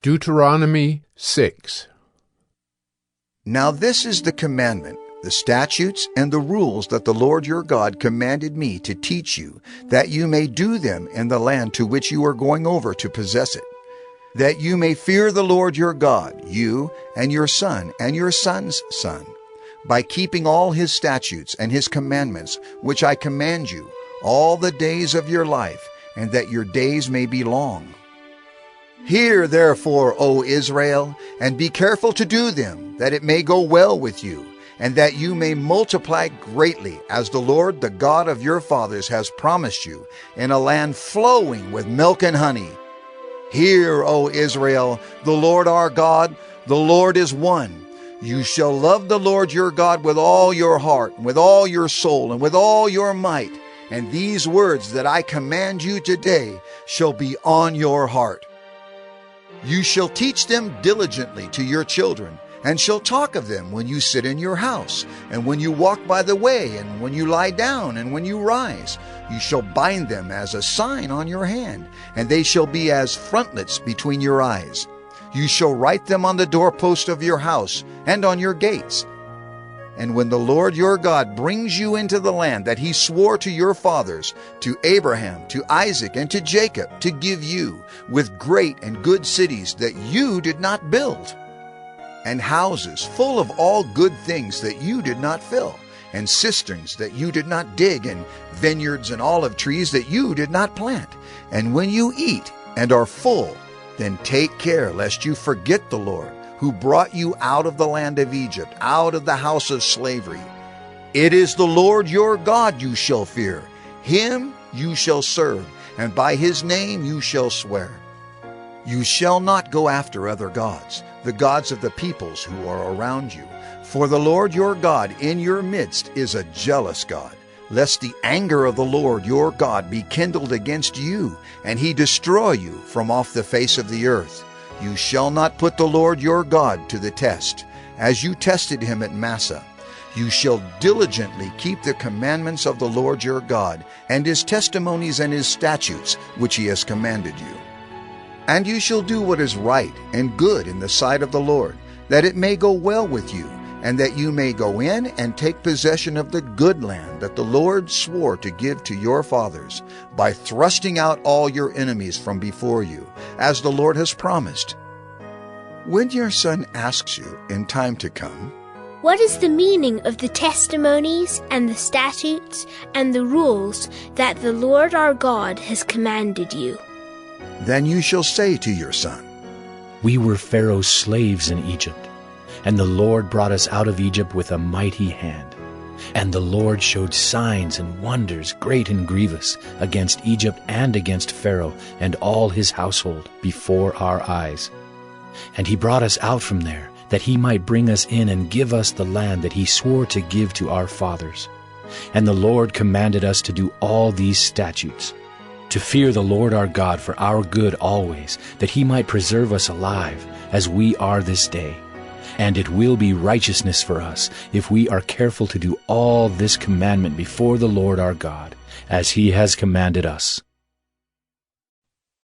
Deuteronomy 6. Now this is the commandment, the statutes and the rules that the Lord your God commanded me to teach you, that you may do them in the land to which you are going over to possess it, that you may fear the Lord your God, you and your son and your son's son, by keeping all his statutes and his commandments, which I command you, all the days of your life, and that your days may be long. Hear therefore, O Israel, and be careful to do them, that it may go well with you, and that you may multiply greatly, as the Lord, the God of your fathers, has promised you, in a land flowing with milk and honey. Hear, O Israel, the Lord our God, the Lord is one. You shall love the Lord your God with all your heart, and with all your soul, and with all your might. And these words that I command you today shall be on your heart. You shall teach them diligently to your children, and shall talk of them when you sit in your house, and when you walk by the way, and when you lie down, and when you rise. You shall bind them as a sign on your hand, and they shall be as frontlets between your eyes. You shall write them on the doorpost of your house, and on your gates. And when the Lord your God brings you into the land that he swore to your fathers, to Abraham, to Isaac, and to Jacob, to give you, with great and good cities that you did not build, and houses full of all good things that you did not fill, and cisterns that you did not dig, and vineyards and olive trees that you did not plant. And when you eat and are full, then take care lest you forget the Lord, who brought you out of the land of Egypt, out of the house of slavery. It is the Lord your God you shall fear. Him you shall serve, and by his name you shall swear. You shall not go after other gods, the gods of the peoples who are around you. For the Lord your God in your midst is a jealous God, lest the anger of the Lord your God be kindled against you, and he destroy you from off the face of the earth. You shall not put the Lord your God to the test, as you tested him at Massah. You shall diligently keep the commandments of the Lord your God, and his testimonies and his statutes, which he has commanded you. And you shall do what is right and good in the sight of the Lord, that it may go well with you, and that you may go in and take possession of the good land that the Lord swore to give to your fathers, by thrusting out all your enemies from before you, as the Lord has promised. When your son asks you in time to come, "What is the meaning of the testimonies and the statutes and the rules that the Lord our God has commanded you?" then you shall say to your son, We were Pharaoh's slaves in Egypt, and the Lord brought us out of Egypt with a mighty hand. And the Lord showed signs and wonders great and grievous against Egypt and against Pharaoh and all his household before our eyes. And he brought us out from there, that he might bring us in and give us the land that he swore to give to our fathers. And the Lord commanded us to do all these statutes, to fear the Lord our God for our good always, that he might preserve us alive, as we are this day. And it will be righteousness for us if we are careful to do all this commandment before the Lord our God, as he has commanded us.